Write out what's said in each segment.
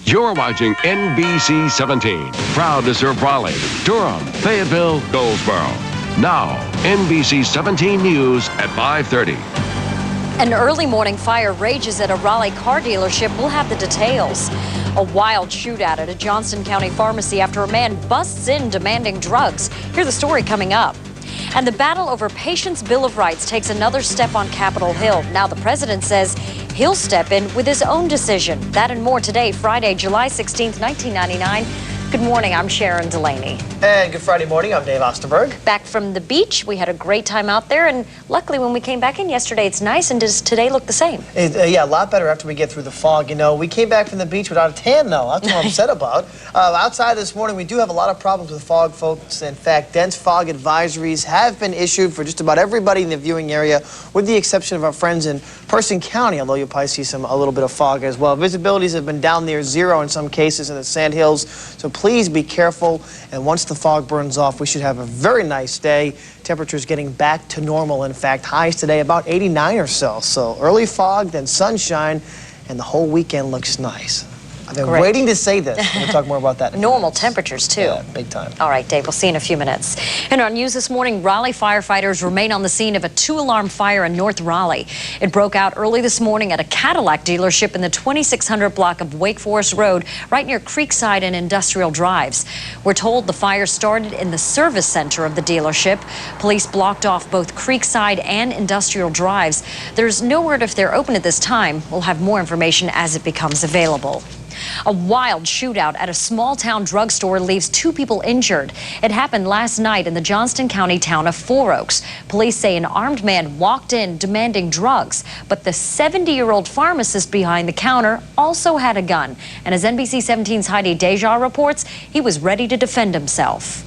You're watching NBC-17, proud to serve Raleigh, Durham, Fayetteville, Goldsboro. Now, NBC-17 News at 5:30. An early morning fire rages at a Raleigh car dealership. We'll have the details. A wild shootout at a Johnston County pharmacy after a man busts in demanding drugs. Hear the story coming up. And the battle over patients' Bill of Rights takes another step on Capitol Hill. Now the president says he'll step in with his own decision. That and more today, Friday, July 16th, 1999. Good morning, I'm Sharon Delaney. And good Friday morning, I'm Dave Osterberg. Back from the beach, we had a great time out there, and luckily when we came back in yesterday, it's nice. And does today look the same? Yeah, a lot better after we get through the fog. You know, we came back from the beach without a tan, though. That's what I'm upset about. Outside this morning, we do have a lot of problems with fog, folks. In fact, dense fog advisories have been issued for just about everybody in the viewing area, with the exception of our friends in Person County, although you'll probably see a little bit of fog as well. Visibilities have been down near zero in some cases in the Sandhills, so please be careful. And once the fog burns off, we should have a very nice day. Temperatures getting back to normal. In fact, highs today about 89 or so. So early fog, then sunshine, and the whole weekend looks nice. I've been waiting to say this. We'll talk more about that. Normal temperatures, too. Yeah, big time. All right, Dave, we'll see you in a few minutes. And on news this morning, Raleigh firefighters remain on the scene of a 2-alarm fire in North Raleigh. It broke out early this morning at a Cadillac dealership in the 2600 block of Wake Forest Road, right near Creekside and Industrial Drives. We're told the fire started in the service center of the dealership. Police blocked off both Creekside and Industrial Drives. There's no word if they're open at this time. We'll have more information as it becomes available. A wild shootout at a small-town drugstore leaves 2 people injured. It happened last night in the Johnston County town of Four Oaks. Police say an armed man walked in demanding drugs, but the 70-year-old pharmacist behind the counter also had a gun. And as NBC-17's Heidi Deja reports, he was ready to defend himself.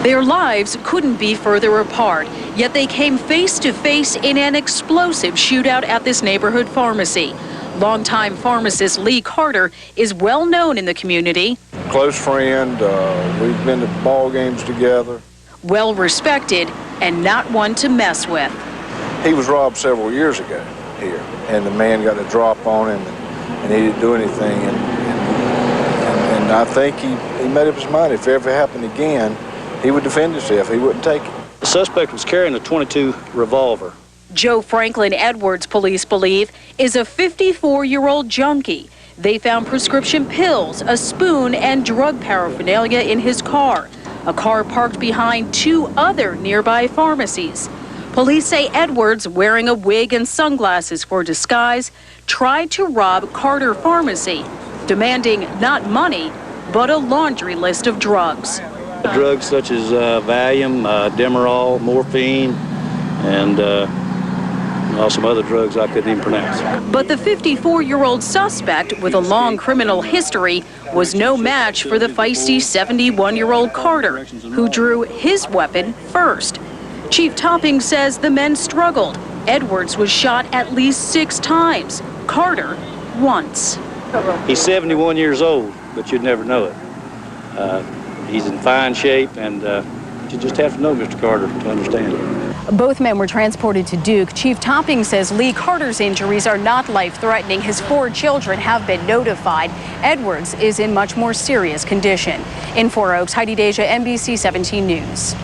Their lives couldn't be further apart, yet they came face to face in an explosive shootout at this neighborhood pharmacy. Longtime pharmacist Lee Carter is well known in the community. Close friend, we've been to ball games together. Well respected and not one to mess with. He was robbed several years ago here, and the man got a drop on him, and he didn't do anything. And I think he made up his mind if it ever happened again, he would defend himself. He wouldn't take it. The suspect was carrying a .22 revolver. Joe Franklin Edwards, police believe, is a 54-year-old junkie. They found prescription pills, a spoon, and drug paraphernalia in his car, a car parked behind 2 other nearby pharmacies. Police say Edwards, wearing a wig and sunglasses for disguise, tried to rob Carter Pharmacy, demanding not money, but a laundry list of drugs. Drugs such as Valium, Demerol, morphine, and some other drugs I couldn't even pronounce. But the 54-year-old suspect with a long criminal history was no match for the feisty 71-year-old Carter, who drew his weapon first. Chief Topping says the men struggled. Edwards was shot at least 6 times, Carter once. He's 71 years old, but you'd never know it. He's in fine shape, and you just have to know Mr. Carter to understand it. Both men were transported to Duke. Chief Topping says Lee Carter's injuries are not life-threatening. His 4 children have been notified. Edwards is in much more serious condition. In Four Oaks, Heidi Deja, NBC-17 News.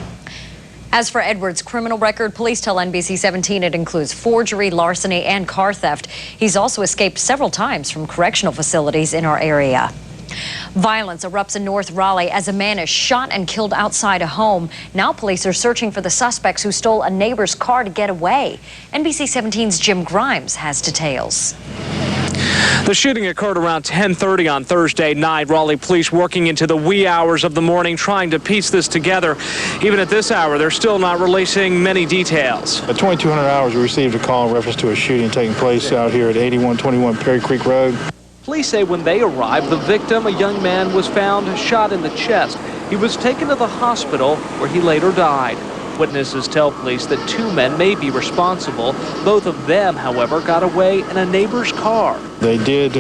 As for Edwards' criminal record, police tell NBC-17 it includes forgery, larceny, and car theft. He's also escaped several times from correctional facilities in our area. Violence erupts in North Raleigh as a man is shot and killed outside a home. Now police are searching for the suspects who stole a neighbor's car to get away. NBC-17's Jim Grimes has details. The shooting occurred around 10:30 on Thursday night. Raleigh police working into the wee hours of the morning trying to piece this together. Even at this hour, they're still not releasing many details. At 2200 hours, we received a call in reference to a shooting taking place out here at 8121 Perry Creek Road. Police say when they arrived, the victim, a young man, was found shot in the chest. He was taken to the hospital where he later died. Witnesses tell police that 2 men may be responsible. Both of them, however, got away in a neighbor's car. They did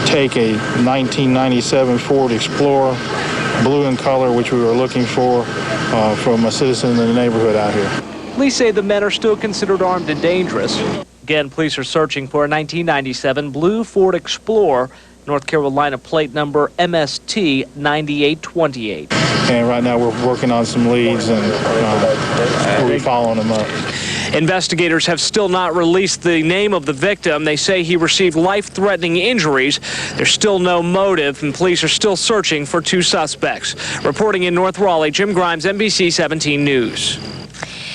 take a 1997 Ford Explorer, blue in color, which we were looking for from a citizen in the neighborhood out here. Police say the men are still considered armed and dangerous. Again, police are searching for a 1997 blue Ford Explorer, North Carolina plate number MST 9828. And right now we're working on some leads and we'll be following them up. Investigators have still not released the name of the victim. They say he received life-threatening injuries. There's still no motive, and police are still searching for 2 suspects. Reporting in North Raleigh, Jim Grimes, NBC-17 News.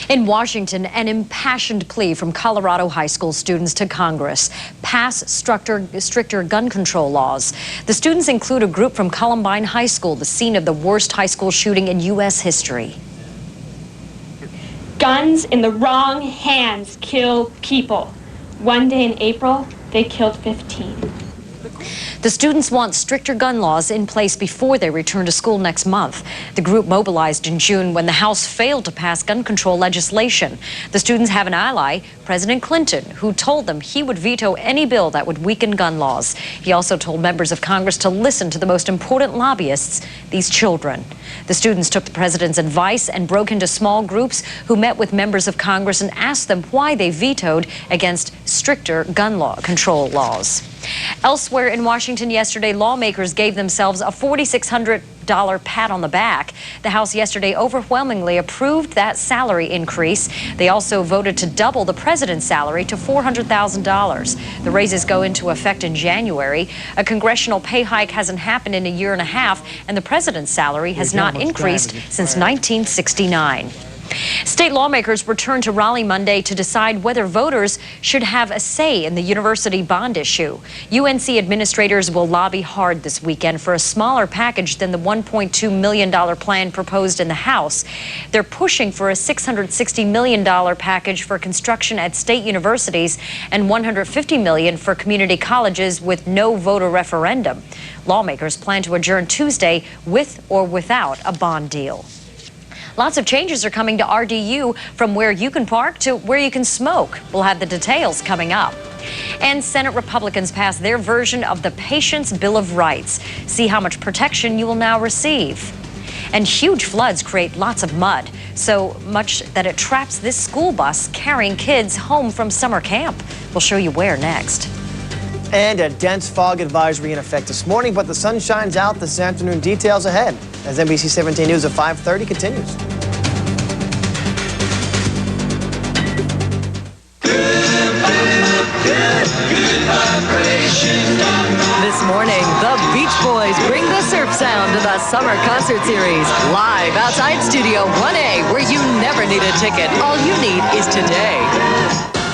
In Washington, an impassioned plea from Colorado high school students to Congress: pass stricter gun control laws. The students include a group from Columbine High School, the scene of the worst high school shooting in U.S. history. Guns in the wrong hands kill people. One day in April, they killed 15. The students want stricter gun laws in place before they return to school next month. The group mobilized in June when the House failed to pass gun control legislation. The students have an ally, President Clinton, who told them he would veto any bill that would weaken gun laws. He also told members of Congress to listen to the most important lobbyists, these children. The students took the president's advice and broke into small groups who met with members of Congress and asked them why they vetoed against stricter gun control laws. Elsewhere in Washington yesterday, lawmakers gave themselves a $4,600 pat on the back. The House yesterday overwhelmingly approved that salary increase. They also voted to double the president's salary to $400,000. The raises go into effect in January. A congressional pay hike hasn't happened in a year and a half, and the president's salary has not increased since 1969. State lawmakers returned to Raleigh Monday to decide whether voters should have a say in the university bond issue. UNC administrators will lobby hard this weekend for a smaller package than the $1.2 million plan proposed in the House. They're pushing for a $660 million package for construction at state universities and $150 million for community colleges with no voter referendum. Lawmakers plan to adjourn Tuesday with or without a bond deal. Lots of changes are coming to RDU, from where you can park to where you can smoke. We'll have the details coming up. And Senate Republicans passed their version of the Patient's Bill of Rights. See how much protection you will now receive. And huge floods create lots of mud, so much that it traps this school bus carrying kids home from summer camp. We'll show you where next. And a dense fog advisory in effect this morning, but the sun shines out this afternoon. Details ahead as NBC-17 News at 5:30 continues. This morning, the Beach Boys bring the surf sound to the summer concert series live outside Studio 1A, where you never need a ticket. All you need is today.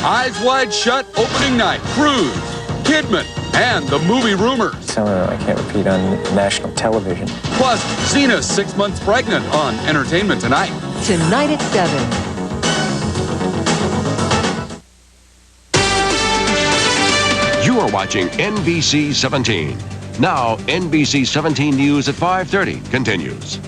Eyes Wide Shut opening night, Cruise, Kidman, and the movie Rumors. Some of them I can't repeat on national television. Plus, Zena's 6 months pregnant on Entertainment Tonight. Tonight at 7. You are watching NBC-17. Now, NBC-17 News at 5:30 continues.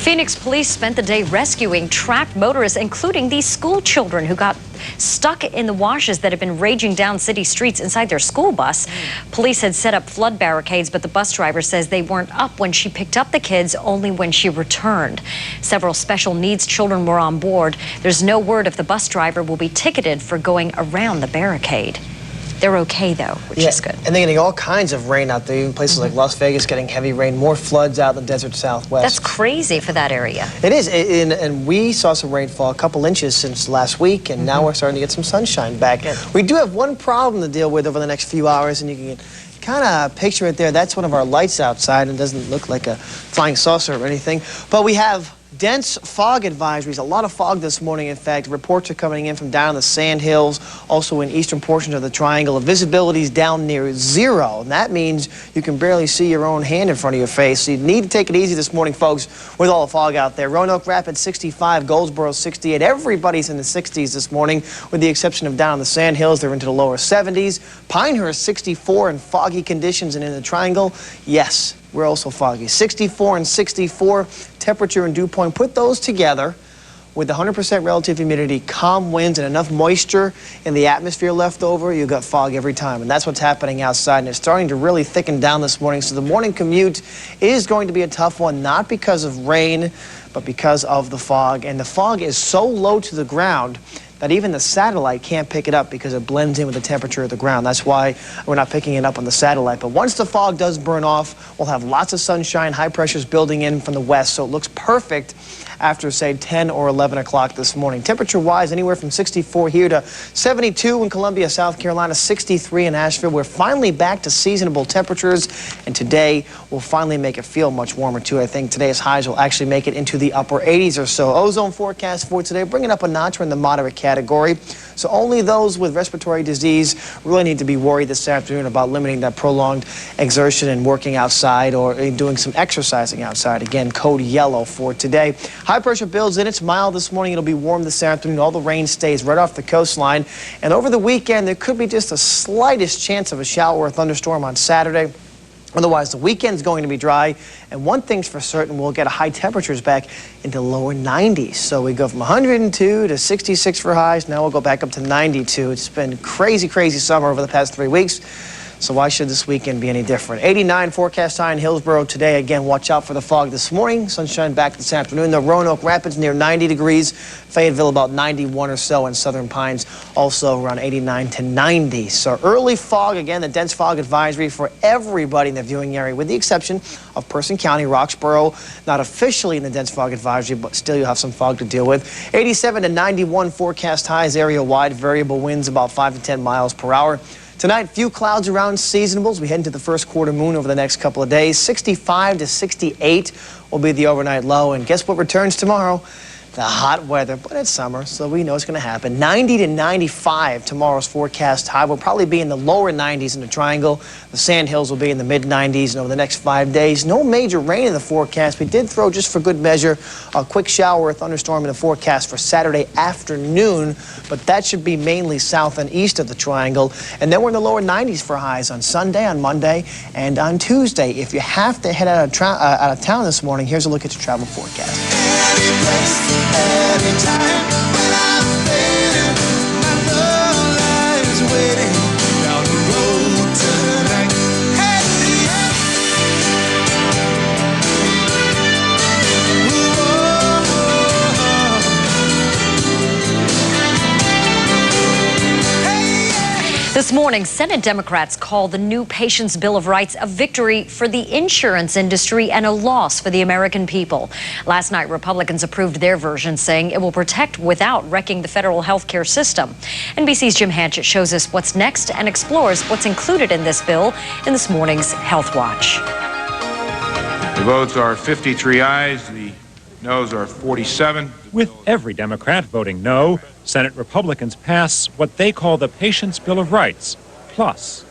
Phoenix police spent the day rescuing trapped motorists, including these school children who got stuck in the washes that have been raging down city streets inside their school bus. Police had set up flood barricades, but the bus driver says they weren't up when she picked up the kids, only when she returned. Several special needs children were on board. There's no word if the bus driver will be ticketed for going around the barricade. They're okay, though, which is good. And they're getting all kinds of rain out there. Even places like Las Vegas getting heavy rain, more floods out in the desert Southwest. That's crazy for that area. It is, and we saw some rainfall, a couple inches since last week, and now we're starting to get some sunshine back. Good. We do have one problem to deal with over the next few hours, and you can kind of picture it there. That's one of our lights outside, and doesn't look like a flying saucer or anything. But we have dense fog advisories, a lot of fog this morning. In fact, reports are coming in from down in the Sand Hills, also in eastern portions of the Triangle. The visibility is down near zero, and that means you can barely see your own hand in front of your face. So you need to take it easy this morning, folks, with all the fog out there. Roanoke Rapids 65, Goldsboro 68. Everybody's in the 60s this morning, with the exception of down in the Sand Hills. They're into the lower 70s. Pinehurst 64 in foggy conditions, and in the Triangle, yes, we're also foggy. 64 and 64, temperature and dew point. Put those together with 100% relative humidity, calm winds, and enough moisture in the atmosphere left over, you got fog every time. And that's what's happening outside. And it's starting to really thicken down this morning. So the morning commute is going to be a tough one, not because of rain, but because of the fog. And the fog is so low to the ground that even the satellite can't pick it up because it blends in with the temperature of the ground. That's why we're not picking it up on the satellite. But once the fog does burn off, we'll have lots of sunshine, high pressures building in from the west, so it looks perfect after, say, 10 or 11 o'clock this morning. Temperature-wise, anywhere from 64 here to 72 in Columbia, South Carolina, 63 in Asheville. We're finally back to seasonable temperatures, and today will finally make it feel much warmer, too. I think today's highs will actually make it into the upper 80s or so. Ozone forecast for today, bringing up a notch. We're in the moderate category. So only those with respiratory disease really need to be worried this afternoon about limiting that prolonged exertion and working outside or doing some exercising outside. Again, code yellow for today. High pressure builds in. It's mild this morning. It'll be warm this afternoon. All the rain stays right off the coastline. And over the weekend, there could be just the slightest chance of a shower or thunderstorm on Saturday. Otherwise, the weekend's going to be dry, and one thing's for certain, we'll get high temperatures back into lower 90s. So we go from 102 to 66 for highs. Now we'll go back up to 92. It's been crazy, crazy summer over the past 3 weeks. So why should this weekend be any different? 89 forecast high in Hillsborough today. Again, watch out for the fog this morning. Sunshine back this afternoon. The Roanoke Rapids near 90 degrees. Fayetteville about 91 or so, and Southern Pines also around 89 to 90. So early fog, again, the dense fog advisory for everybody in the viewing area, with the exception of Person County, Roxborough, not officially in the dense fog advisory, but still you'll have some fog to deal with. 87 to 91 forecast highs area-wide. Variable winds about 5 to 10 miles per hour. Tonight, few clouds around seasonables. We head into the first quarter moon over the next couple of days. 65 to 68 will be the overnight low. And guess what returns tomorrow? The hot weather, but it's summer, so we know it's going to happen. 90 to 95 tomorrow's forecast high. We'll probably be in the lower 90s in the Triangle. The Sandhills will be in the mid-90s, and over the next 5 days, no major rain in the forecast. We did throw, just for good measure, a quick shower or thunderstorm in the forecast for Saturday afternoon, but that should be mainly south and east of the Triangle. And then we're in the lower 90s for highs on Sunday, on Monday, and on Tuesday. If you have to head out of town this morning, here's a look at your travel forecast. Anytime when I'm fading, my love lies waiting down the road tonight. This morning, Senate Democrats call the new Patients' Bill of Rights a victory for the insurance industry and a loss for the American people. Last night, Republicans approved their version, saying it will protect without wrecking the federal health care system. NBC's Jim Hanchett shows us what's next and explores what's included in this bill in this morning's Health Watch. The votes are 53 ayes, the noes are 47. With every Democrat voting no, Senate Republicans pass what they call the Patients' Bill of Rights Plus.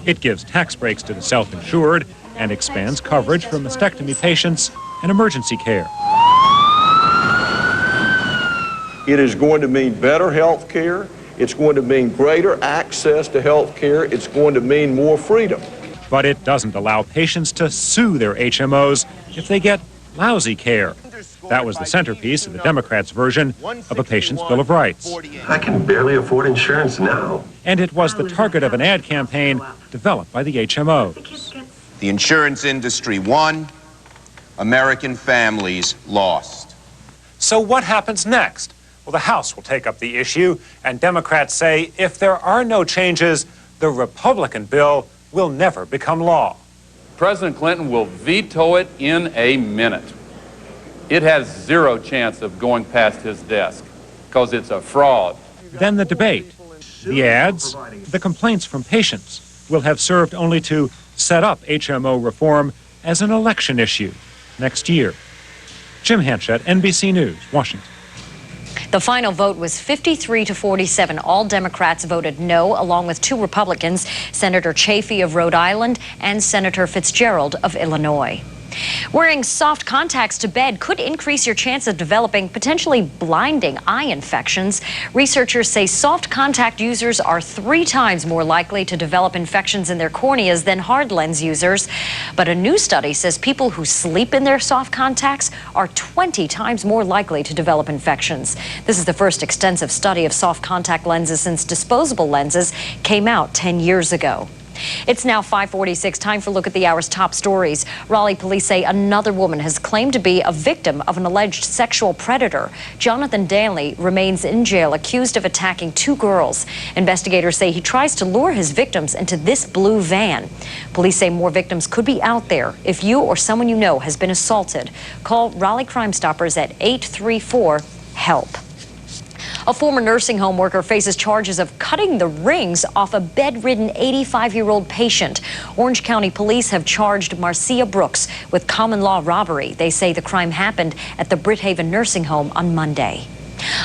It gives tax breaks to the self-insured and expands coverage for mastectomy patients and emergency care. It is going to mean better health care. It's going to mean greater access to health care. It's going to mean more freedom. But it doesn't allow patients to sue their HMOs if they get lousy care. That was the centerpiece of the Democrats' version of a Patient's Bill of Rights. I can barely afford insurance now. And it was the target of an ad campaign developed by the HMOs. The insurance industry won, American families lost. So what happens next? Well, the House will take up the issue, and Democrats say if there are no changes, the Republican bill will never become law. President Clinton will veto it in a minute. It has zero chance of going past his desk because it's a fraud. Then the debate, the ads, the complaints from patients will have served only to set up HMO reform as an election issue next year. Jim Hanchett, NBC News, Washington. The final vote was 53 to 47. All Democrats voted no, along with 2 Republicans, Senator Chafee of Rhode Island and Senator Fitzgerald of Illinois. Wearing soft contacts to bed could increase your chance of developing potentially blinding eye infections. Researchers say soft contact users are 3 times more likely to develop infections in their corneas than hard lens users. But a new study says people who sleep in their soft contacts are 20 times more likely to develop infections. This is the first extensive study of soft contact lenses since disposable lenses came out 10 years ago. It's now 5:46. Time for a look at the hour's top stories. Raleigh police say another woman has claimed to be a victim of an alleged sexual predator. Jonathan Delaney remains in jail accused of attacking 2 girls. Investigators say he tries to lure his victims into this blue van. Police say more victims could be out there. If you or someone you know has been assaulted, call Raleigh Crime Stoppers at 834-HELP. A former nursing home worker faces charges of cutting the rings off a bedridden 85-year-old patient. Orange County police have charged Marcia Brooks with common law robbery. They say the crime happened at the Brithaven nursing home on Monday.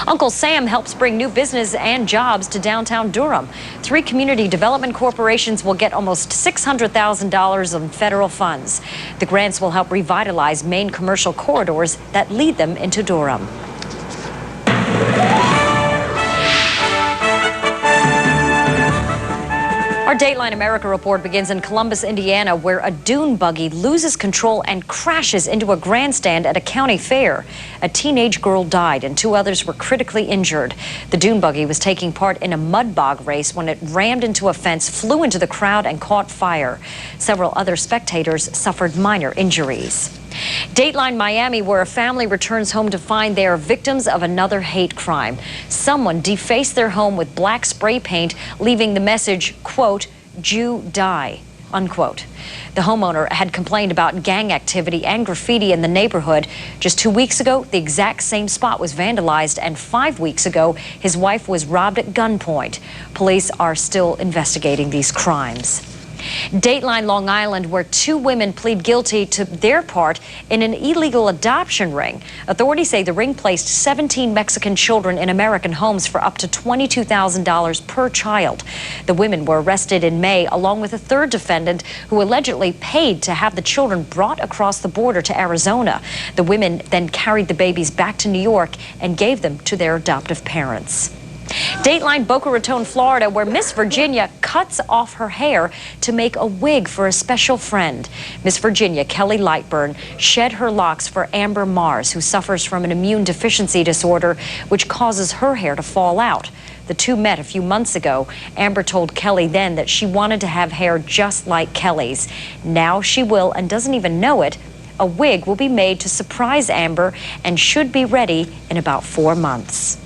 Uncle Sam helps bring new business and jobs to downtown Durham. 3 community development corporations will get almost $600,000 in federal funds. The grants will help revitalize main commercial corridors that lead them into Durham. Our Dateline America report begins in Columbus, Indiana, where a dune buggy loses control and crashes into a grandstand at a county fair. A teenage girl died and 2 others were critically injured. The dune buggy was taking part in a mud bog race when it rammed into a fence, flew into the crowd, and caught fire. Several other spectators suffered minor injuries. Dateline Miami, where a family returns home to find they are victims of another hate crime. Someone defaced their home with black spray paint, leaving the message, quote, "Jew die," unquote. The homeowner had complained about gang activity and graffiti in the neighborhood. Just 2 weeks ago, the exact same spot was vandalized, and 5 weeks ago, his wife was robbed at gunpoint. Police are still investigating these crimes. Dateline Long Island, where 2 women plead guilty to their part in an illegal adoption ring. Authorities say the ring placed 17 Mexican children in American homes for up to $22,000 per child. The women were arrested in May, along with a 3rd defendant who allegedly paid to have the children brought across the border to Arizona. The women then carried the babies back to New York and gave them to their adoptive parents. Dateline Boca Raton, Florida, where Miss Virginia cuts off her hair to make a wig for a special friend. Miss Virginia Kelly Lightburn shed her locks for Amber Mars, who suffers from an immune deficiency disorder which causes her hair to fall out. The 2 met a few months ago. Amber told Kelly then that she wanted to have hair just like Kelly's. Now she will, and doesn't even know it. A wig will be made to surprise Amber and should be ready in about 4 months.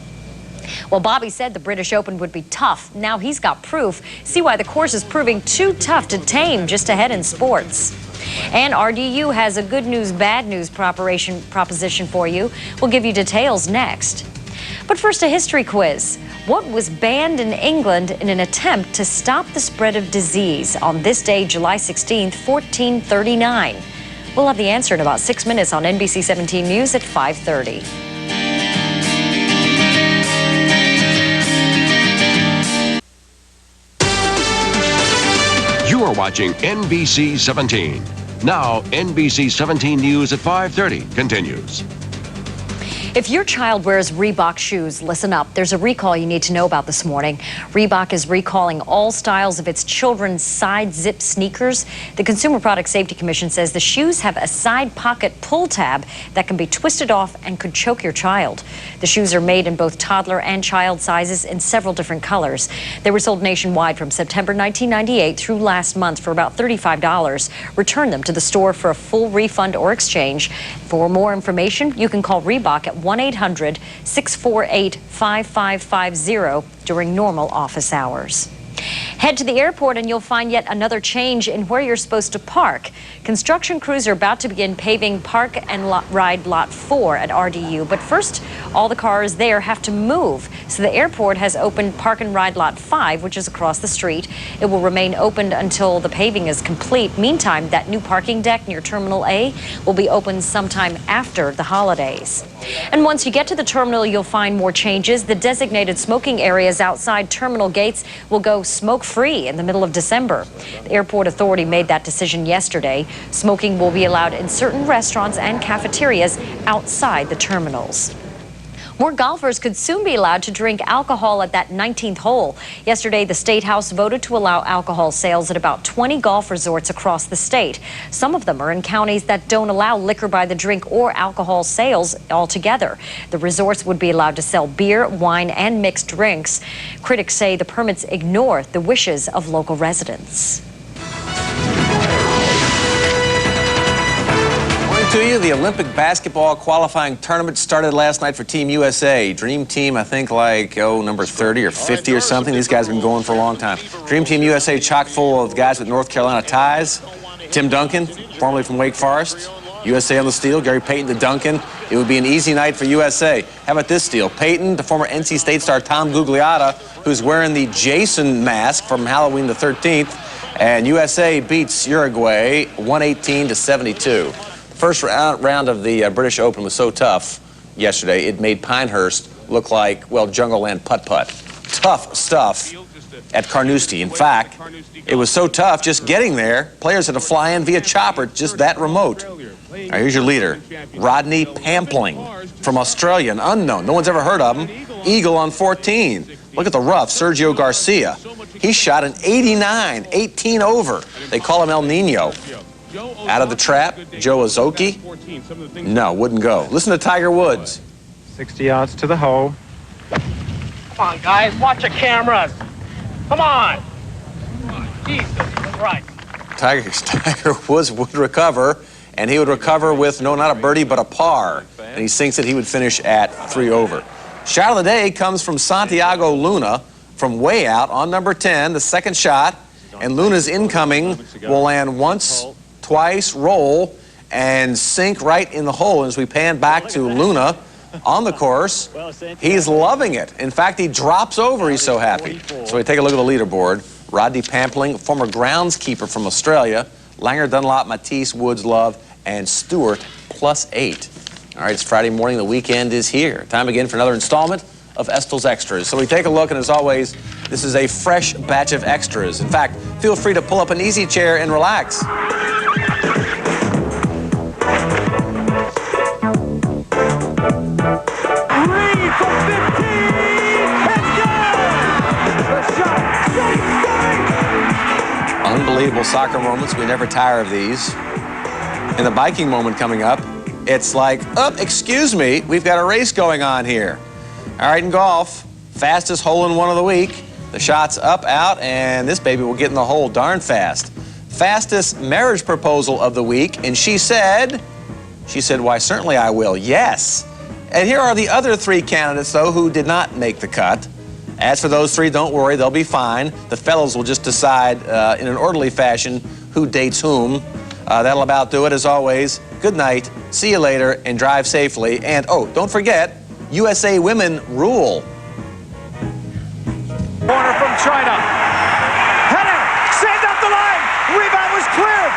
Well, Bobby said the British Open would be tough. Now he's got proof. See why the course is proving too tough to tame. Just ahead in sports. And RDU has a good news, bad news proposition for you. We'll give you details next. But first, a history quiz. What was banned in England in an attempt to stop the spread of disease on this day, July 16th, 1439? We'll have the answer in about 6 minutes on NBC-17 News at 5:30. You are watching NBC-17. Now, NBC-17 News at 5:30 continues. If your child wears Reebok shoes, listen up. There's a recall you need to know about this morning. Reebok is recalling all styles of its children's side zip sneakers. The Consumer Product Safety Commission says the shoes have a side pocket pull tab that can be twisted off and could choke your child. The shoes are made in both toddler and child sizes in several different colors. They were sold nationwide from September 1998 through last month for about $35. Return them to the store for a full refund or exchange. For more information, you can call Reebok at 1-800-648-5550 during normal office hours. Head to the airport and you'll find yet another change in where you're supposed to park. Construction crews are about to begin paving Park and Ride Lot 4 at RDU. But first, all the cars there have to move. So the airport has opened Park and Ride Lot 5, which is across the street. It will remain open until the paving is complete. Meantime, that new parking deck near Terminal A will be open sometime after the holidays. And once you get to the terminal, you'll find more changes. The designated smoking areas outside terminal gates will go smoke-free in the middle of December. The airport authority made that decision yesterday. Smoking will be allowed in certain restaurants and cafeterias outside the terminals. More golfers could soon be allowed to drink alcohol at that 19th hole. Yesterday, the State House voted to allow alcohol sales at about 20 golf resorts across the state. Some of them are in counties that don't allow liquor by the drink or alcohol sales altogether. The resorts would be allowed to sell beer, wine, and mixed drinks. Critics say the permits ignore the wishes of local residents. to you. The Olympic basketball qualifying tournament started last night for Team USA. Dream Team, I think, like, number 30 or 50 or something. These guys have been going for a long time. Dream Team USA chock full of guys with North Carolina ties. Tim Duncan, formerly from Wake Forest. USA on the steal. Gary Payton to Duncan. It would be an easy night for USA. How about this steal? Payton to former NC State star Tom Gugliotta, who's wearing the Jason mask from Halloween the 13th. And USA beats Uruguay 118-72. First round of the British Open was so tough yesterday, it made Pinehurst look like, well, Jungle Land putt-putt. Tough stuff at Carnoustie. In fact, it was so tough just getting there, players had to fly in via chopper, just that remote. All right, here's your leader, Rodney Pampling from Australia, an unknown. No one's ever heard of him. Eagle on 14. Look at the rough, Sergio Garcia. He shot an 89, 18 over. They call him El Nino. Out of the trap, Joe Azoki. No, wouldn't go. Listen to Tiger Woods. 60 yards to the hole. Come on, guys, watch your cameras. Come on. Jesus Christ. Tiger Woods would recover, and he would recover with, no, not a birdie, but a par. And he thinks that he would finish at 3 over. Shot of the day comes from Santiago Luna from way out on number 10, the second shot. And Luna's incoming will land once, twice, roll, and sink right in the hole. As we pan back to Luna on the course, he's loving it. In fact, he drops over, he's so happy. So we take a look at the leaderboard. Rodney Pampling, former groundskeeper from Australia, Langer, Dunlop, Matisse, Woods, Love, and Stewart, +8. All right, it's Friday morning. The weekend is here. Time again for another installment of Estel's Extras. So we take a look, and as always, this is a fresh batch of extras. In fact, feel free to pull up an easy chair and relax. Unbelievable soccer moments. We never tire of these. And the biking moment coming up, it's like, oh, excuse me, we've got a race going on here. All right, in golf, fastest hole-in-one of the week. The shot's up, out, and this baby will get in the hole darn fast. Fastest marriage proposal of the week, and she said, why, certainly I will, yes. And here are the other 3 candidates, though, who did not make the cut. As for those 3, don't worry, they'll be fine. The fellows will just decide in an orderly fashion who dates whom. That'll about do it, as always. Good night, see you later, and drive safely. And, oh, don't forget, USA Women rule. Corner from China. Header, saved up the line. Rebound was cleared.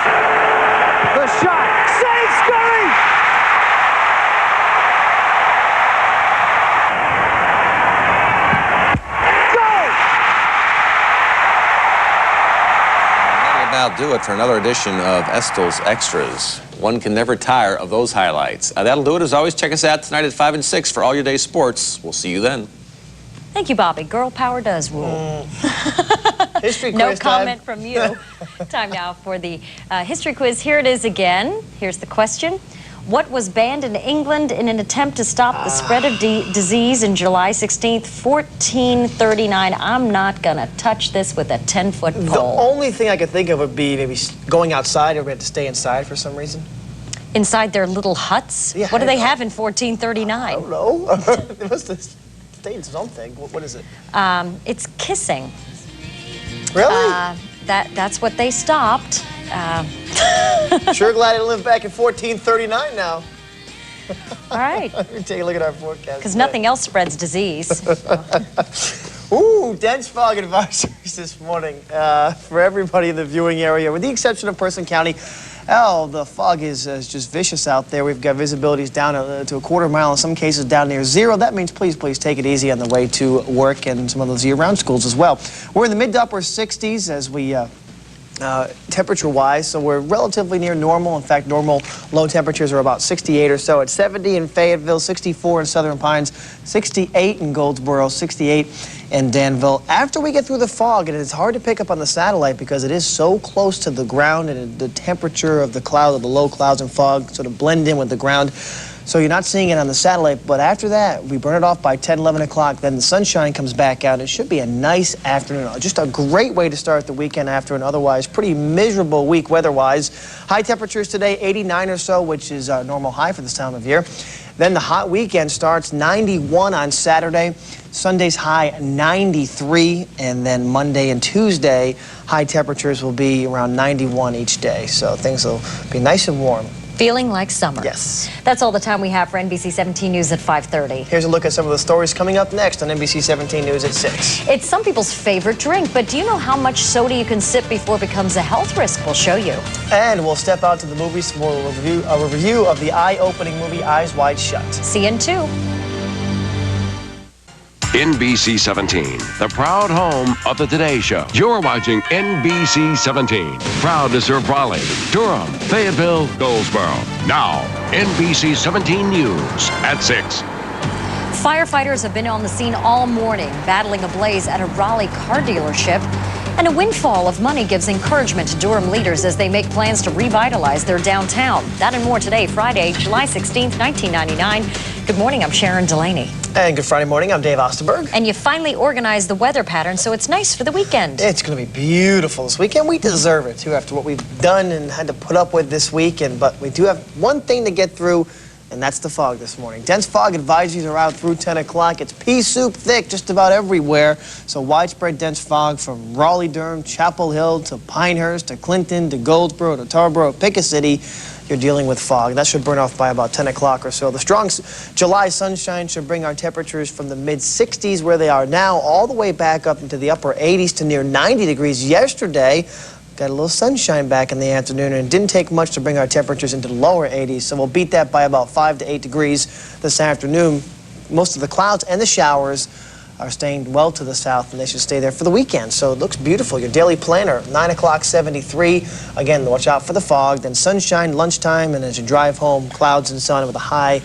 The shot, save Scurry. That'll do it for another edition of Estel's Extras. One can never tire of those highlights. That'll do it. As always, check us out tonight at 5 and 6 for all your day sports. We'll see you then. Thank you, Bobby. Girl power does rule. History quiz No comment time. from you. Time now for the history quiz. Here it is again. Here's the question. What was banned in England in an attempt to stop the spread of disease in July 16th, 1439? I'm not going to touch this with a 10-foot pole. The only thing I could think of would be maybe going outside, or we had to stay inside for some reason. Inside their little huts? Yeah, what do they have in 1439? I don't know. They must have stayed in something. What is it? It's kissing. Really? That's what they stopped. Sure glad I didn't live back in 1439 now. All right. Let me take a look at our forecast. Because nothing else spreads disease. Ooh, dense fog advisories this morning for everybody in the viewing area, with the exception of Person County. Oh, the fog is just vicious out there. We've got visibilities down to a quarter mile, in some cases down near 0. That means please take it easy on the way to work and some of those year-round schools as well. We're in the mid to upper 60s as we temperature-wise, so we're relatively near normal. In fact, normal low temperatures are about 68 or so. At 70 in Fayetteville, 64 in Southern Pines, 68 in Goldsboro, 68 in Danville. After we get through the fog, and it's hard to pick up on the satellite because it is so close to the ground, and the temperature of the cloud, of the low clouds and fog sort of blend in with the ground. So you're not seeing it on the satellite, but after that, we burn it off by 10, 11 o'clock, then the sunshine comes back out. It should be a nice afternoon. Just a great way to start the weekend after an otherwise pretty miserable week weather-wise. High temperatures today, 89 or so, which is a normal high for this time of year. Then the hot weekend starts, 91 on Saturday. Sunday's high, 93. And then Monday and Tuesday, high temperatures will be around 91 each day. So things will be nice and warm. Feeling like summer. Yes. That's all the time we have for NBC-17 News at 5:30. Here's a look at some of the stories coming up next on NBC-17 News at 6. It's some people's favorite drink, but do you know how much soda you can sip before it becomes a health risk? We'll show you. And we'll step out to the movies for a review of the eye-opening movie Eyes Wide Shut. See you in 2. NBC-17, the proud home of the Today Show. You're watching NBC-17, proud to serve Raleigh, Durham, Fayetteville, Goldsboro. Now, NBC-17 News at 6. Firefighters have been on the scene all morning, battling a blaze at a Raleigh car dealership. And a windfall of money gives encouragement to Durham leaders as they make plans to revitalize their downtown. That and more today, Friday, July 16th, 1999. Good morning, I'm Sharon Delaney. And good Friday morning, I'm Dave Osterberg. And you finally organized the weather pattern, so it's nice for the weekend. It's going to be beautiful this weekend. We deserve it, too, after what we've done and had to put up with this weekend. But we do have one thing to get through, and that's the fog this morning. Dense fog advisories are out through 10 o'clock. It's pea soup thick just about everywhere. So widespread dense fog from Raleigh, Durham, Chapel Hill to Pinehurst to Clinton to Goldsboro to Tarboro, pick a city. You're dealing with fog. That should burn off by about 10 o'clock or so. The strong July sunshine should bring our temperatures from the mid-60s where they are now all the way back up into the upper 80s to near 90 degrees yesterday. Got a little sunshine back in the afternoon, and it didn't take much to bring our temperatures into the lower 80s, so we'll beat that by about 5 to 8 degrees this afternoon. Most of the clouds and the showers are staying well to the south, and they should stay there for the weekend. So it looks beautiful. Your daily planner, 9 o'clock, 73. Again, watch out for the fog, then sunshine, lunchtime, and as you drive home, clouds and sun with a high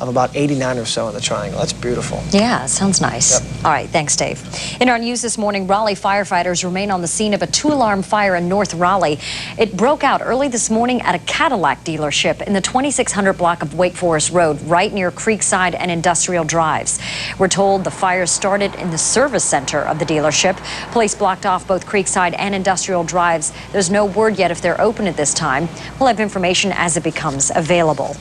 of about 89 or so in the triangle. That's beautiful. Yeah, sounds nice. Yep. All right, thanks, Dave. In our news this morning, Raleigh firefighters remain on the scene of a 2-alarm fire in North Raleigh. It broke out early this morning at a Cadillac dealership in the 2600 block of Wake Forest Road, right near Creekside and Industrial Drives. We're told the fire started in the service center of the dealership. Police blocked off both Creekside and Industrial Drives. There's no word yet if they're open at this time. We'll have information as it becomes available.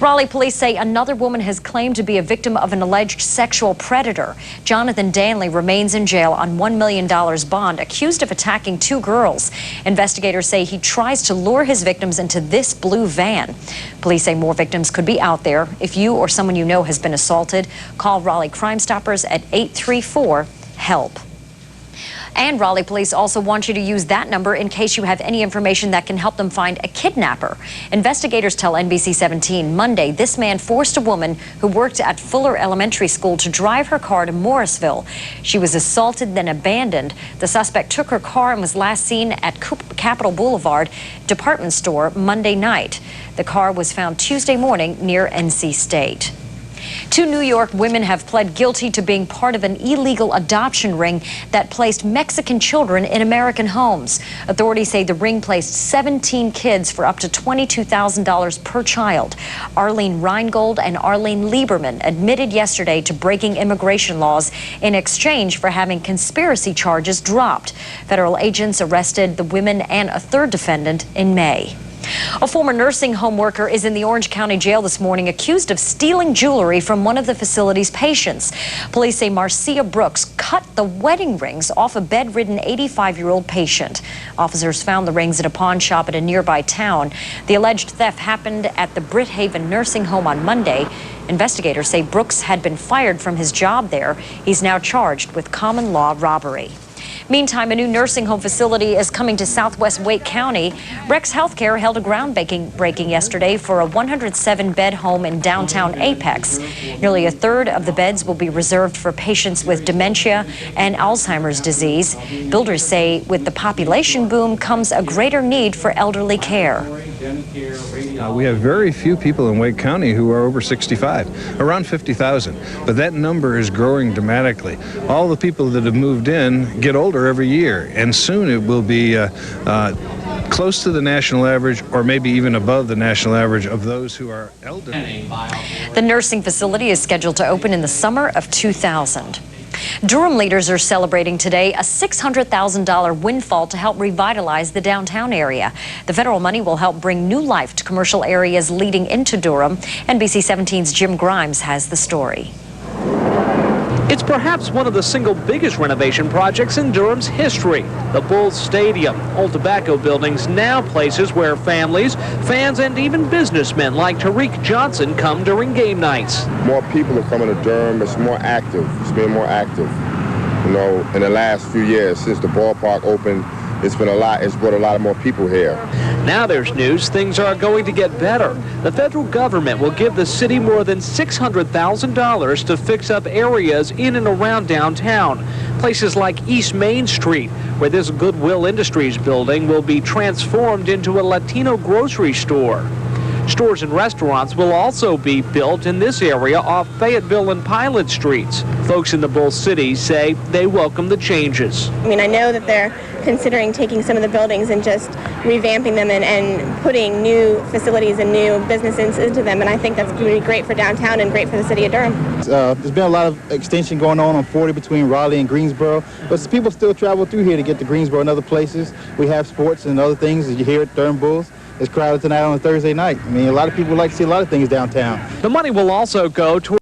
Raleigh police say another woman has claimed to be a victim of an alleged sexual predator. Jonathan Delaney remains in jail on $1 million bond, accused of attacking 2 girls. Investigators say he tries to lure his victims into this blue van. Police say more victims could be out there. If you or someone you know has been assaulted, call Raleigh Crime Stoppers at 834-HELP. And Raleigh police also want you to use that number in case you have any information that can help them find a kidnapper. Investigators tell NBC-17 Monday this man forced a woman who worked at Fuller Elementary School to drive her car to Morrisville. She was assaulted, then abandoned. The suspect took her car and was last seen at Capitol Boulevard department store Monday night. The car was found Tuesday morning near NC State. 2 New York women have pled guilty to being part of an illegal adoption ring that placed Mexican children in American homes. Authorities say the ring placed 17 kids for up to $22,000 per child. Arlene Reingold and Arlene Lieberman admitted yesterday to breaking immigration laws in exchange for having conspiracy charges dropped. Federal agents arrested the women and a 3rd defendant in May. A former nursing home worker is in the Orange County Jail this morning accused of stealing jewelry from one of the facility's patients. Police say Marcia Brooks cut the wedding rings off a bedridden 85-year-old patient. Officers found the rings at a pawn shop at a nearby town. The alleged theft happened at the Brithaven nursing home on Monday. Investigators say Brooks had been fired from his job there. He's now charged with common law robbery. Meantime, a new nursing home facility is coming to southwest Wake County. Rex Healthcare held a groundbreaking yesterday for a 107-bed home in downtown Apex. Nearly a third of the beds will be reserved for patients with dementia and Alzheimer's disease. Builders say with the population boom comes a greater need for elderly care. We have very few people in Wake County who are over 65, around 50,000, but that number is growing dramatically. All the people that have moved in get older every year, and soon it will be close to the national average or maybe even above the national average of those who are elderly. The nursing facility is scheduled to open in the summer of 2000. Durham leaders are celebrating today a $600,000 windfall to help revitalize the downtown area. The federal money will help bring new life to commercial areas leading into Durham. NBC-17's Jim Grimes has the story. It's perhaps one of the single biggest renovation projects in Durham's history. The Bulls Stadium, old tobacco buildings, now places where families, fans, and even businessmen like Tariq Johnson come during game nights. More people are coming to Durham. It's more active. It's been more active. You know, in the last few years since the ballpark opened, it's been a lot. It's brought a lot more people here. Now there's news things are going to get better. The federal government will give the city more than $600,000 to fix up areas in and around downtown. Places like East Main Street, where this Goodwill Industries building will be transformed into a Latino grocery store. Stores and restaurants will also be built in this area off Fayetteville and Pilot Streets. Folks in the Bull City say they welcome the changes. I mean, I know that they're considering taking some of the buildings and just revamping them and putting new facilities and new businesses into them, and I think that's going to be great for downtown and great for the city of Durham. There's been a lot of extension going on 40 between Raleigh and Greensboro, but people still travel through here to get to Greensboro and other places. We have sports and other things that you hear at Durham Bulls. It's crowded tonight on a Thursday night. I mean, a lot of people like to see a lot of things downtown. The money will also go toward